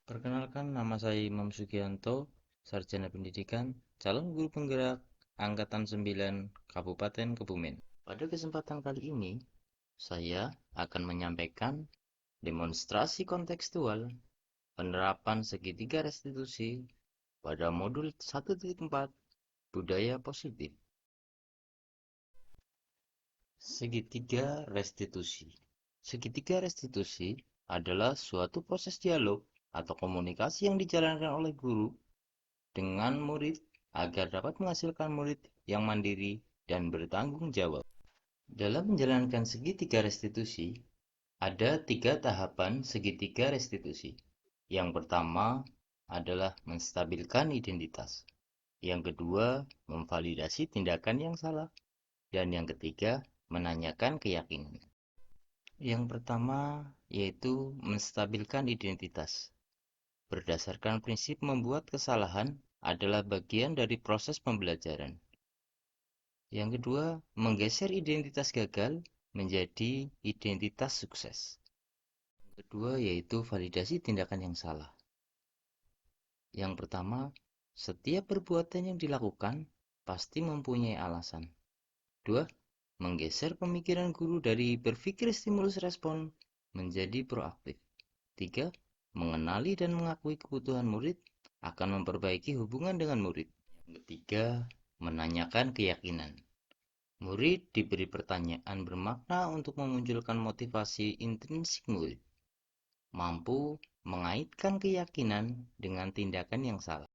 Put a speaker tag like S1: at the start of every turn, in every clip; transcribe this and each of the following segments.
S1: Perkenalkan, nama saya Imam Sugianto, Sarjana Pendidikan, calon guru penggerak Angkatan 9 Kabupaten Kebumen. Pada kesempatan kali ini, saya akan menyampaikan demonstrasi kontekstual penerapan segitiga restitusi pada modul 1.4 Budaya Positif. Segitiga restitusi. Segitiga restitusi adalah suatu proses dialog atau komunikasi yang dijalankan oleh guru dengan murid agar dapat menghasilkan murid yang mandiri dan bertanggung jawab. Dalam menjalankan segitiga restitusi, ada 3 tahapan segitiga restitusi. Yang pertama adalah menstabilkan identitas. Yang kedua, memvalidasi tindakan yang salah. Dan yang ketiga, menanyakan keyakinan. Yang pertama yaitu menstabilkan identitas. Berdasarkan prinsip membuat kesalahan adalah bagian dari proses pembelajaran. Yang kedua, menggeser identitas gagal menjadi identitas sukses. Yang kedua yaitu validasi tindakan yang salah. Yang pertama, setiap perbuatan yang dilakukan pasti mempunyai alasan. Dua, menggeser pemikiran guru dari berpikir stimulus respon menjadi proaktif. Tiga, mengenali dan mengakui kebutuhan murid akan memperbaiki hubungan dengan murid. Yang ketiga, menanyakan keyakinan. Murid diberi pertanyaan bermakna untuk memunculkan motivasi intrinsik murid, mampu mengaitkan keyakinan dengan tindakan yang salah.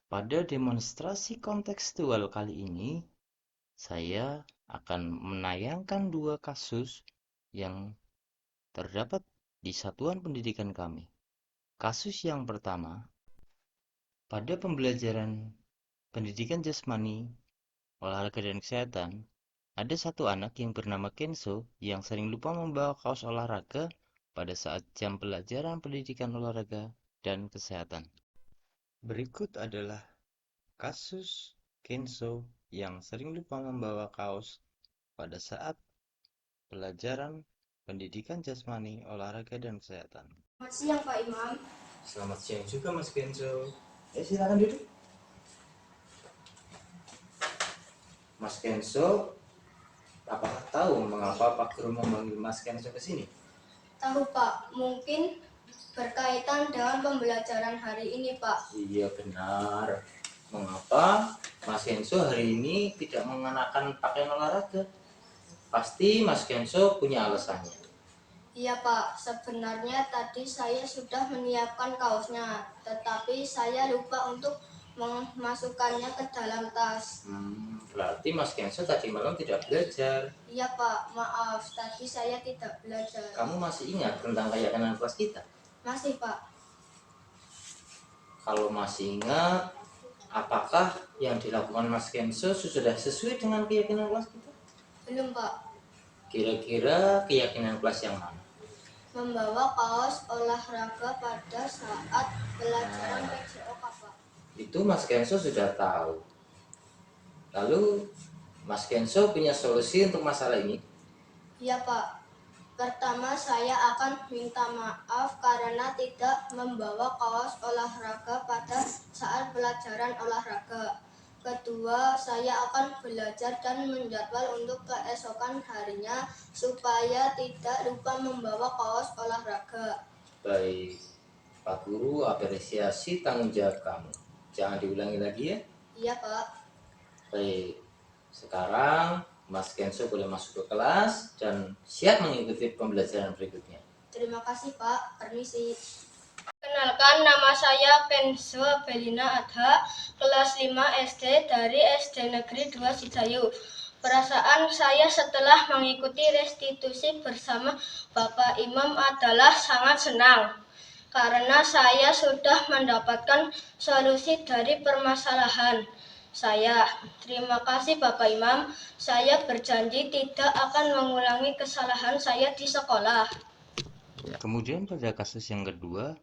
S1: Pada demonstrasi kontekstual kali ini, saya akan menayangkan 2 kasus yang terdapat di satuan pendidikan kami. Kasus yang pertama, pada pembelajaran pendidikan jasmani, olahraga dan kesehatan, ada satu anak yang bernama Kenzo yang sering lupa membawa kaos olahraga pada saat jam pelajaran pendidikan olahraga dan kesehatan. Berikut adalah kasus Kenzo yang sering lupa membawa kaos pada saat pelajaran pendidikan jasmani, olahraga dan kesehatan.
S2: Selamat siang Pak Imam.
S1: Selamat siang juga Mas Kenzo. Silakan duduk. Mas Kenzo, apakah tahu mengapa Pak Guru memanggil Mas Kenzo ke sini?
S2: Tahu Pak, mungkin berkaitan dengan pembelajaran hari ini Pak.
S1: Iya benar. Mengapa Mas Kenzo hari ini tidak mengenakan pakaian olahraga? Pasti Mas Kenzo punya alasannya.
S2: Iya Pak, sebenarnya tadi saya sudah menyiapkan kaosnya, tetapi saya lupa untuk memasukkannya ke dalam tas.
S1: Berarti Mas Kenzo tadi malam tidak belajar.
S2: Iya Pak, maaf, tadi saya tidak belajar.
S1: Kamu masih ingat tentang keyakinan kelas kita?
S2: Masih Pak.
S1: Kalau masih ingat, apakah yang dilakukan Mas Kenzo sudah sesuai dengan keyakinan kelas kita?
S2: Belum Pak.
S1: Kira-kira keyakinan kelas yang mana?
S2: Membawa kaos olahraga pada saat pelajaran PJOK Pak.
S1: Itu Mas Kenzo sudah tahu. Lalu Mas Kenzo punya solusi untuk masalah ini?
S2: Iya Pak. Pertama, saya akan minta maaf karena tidak membawa kaos olahraga pada saat pelajaran olahraga. Kedua, saya akan belajar dan menjadwal untuk keesokan harinya supaya tidak lupa membawa kaos olahraga.
S1: Baik, Pak Guru apresiasi tanggung jawab kamu. Jangan diulangi lagi ya.
S2: Iya Pak.
S1: Baik, sekarang Mas Kenzo boleh masuk ke kelas dan siap mengikuti pembelajaran berikutnya.
S2: Terima kasih Pak, permisi. Kenalkan, nama saya Kenzo Belina Adha, kelas 5 SD dari SD Negeri 2 Sidayu. Perasaan saya setelah mengikuti restitusi bersama Bapak Imam adalah sangat senang, karena saya sudah mendapatkan solusi dari permasalahan saya. Terima kasih Bapak Imam, saya berjanji tidak akan mengulangi kesalahan saya di sekolah.
S1: Kemudian pada kasus yang kedua,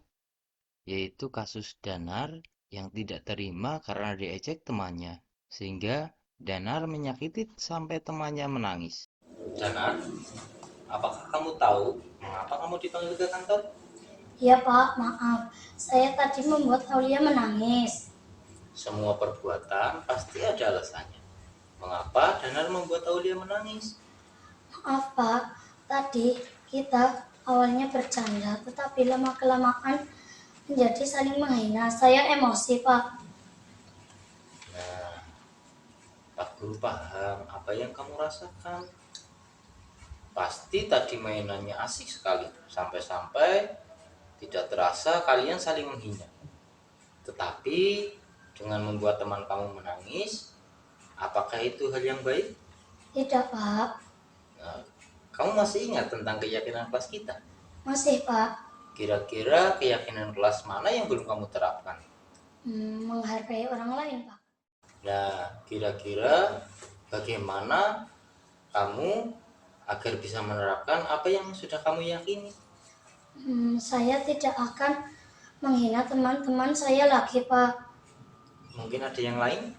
S1: yaitu kasus Danar yang tidak terima karena diejek temannya, sehingga Danar menyakiti sampai temannya menangis. Danar, apakah kamu tahu mengapa kamu dipanggil ke kantor?
S2: Iya Pak, maaf. Saya tadi membuat Aulia menangis.
S1: Semua perbuatan pasti ada alasannya. Mengapa Danar membuat Aulia menangis?
S2: Maaf Pak, tadi kita awalnya bercanda, tetapi lama-kelamaan menjadi saling menghina. Saya emosi Pak.
S1: Nah, Pak Guru paham apa yang kamu rasakan. Pasti tadi mainannya asik sekali, sampai-sampai tidak terasa kalian saling menghina. Tetapi dengan membuat teman kamu menangis, apakah itu hal yang baik?
S2: Tidak Pak.
S1: Nah, kamu masih ingat tentang keyakinan kelas kita?
S2: Masih Pak.
S1: Kira-kira keyakinan kelas mana yang belum kamu terapkan?
S2: Menghargai orang lain Pak.
S1: Nah, kira-kira bagaimana kamu agar bisa menerapkan apa yang sudah kamu yakini?
S2: Saya tidak akan menghina teman-teman saya lagi Pak.
S1: Mungkin ada yang lain?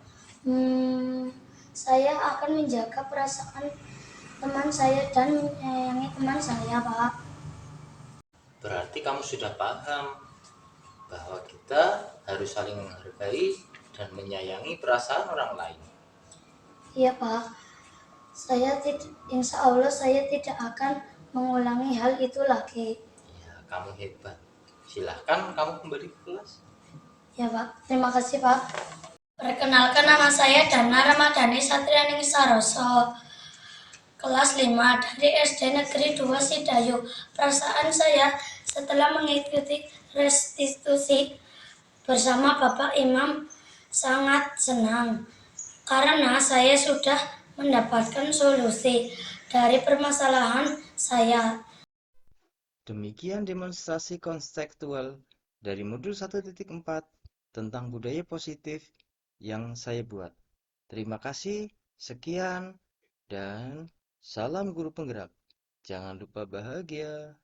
S2: Saya akan menjaga perasaan teman saya dan menyayangi teman saya Pak.
S1: Berarti kamu sudah paham bahwa kita harus saling menghargai dan menyayangi perasaan orang lain.
S2: Iya Pak. Insya Allah saya tidak akan mengulangi hal itu lagi.
S1: Ya, kamu hebat. Silahkan kamu kembali ke kelas.
S2: Ya Pak, terima kasih Pak. Perkenalkan, nama saya Dana Ramadhani Satrianing Saroso, kelas 5 dari SD Negeri 2 Sidayu. Perasaan saya setelah mengikuti restitusi bersama Bapak Imam sangat senang karena saya sudah mendapatkan solusi dari permasalahan saya.
S1: Demikian demonstrasi konstekstual dari modul 1.4 tentang budaya positif yang saya buat. Terima kasih, sekian, dan salam guru penggerak. Jangan lupa bahagia.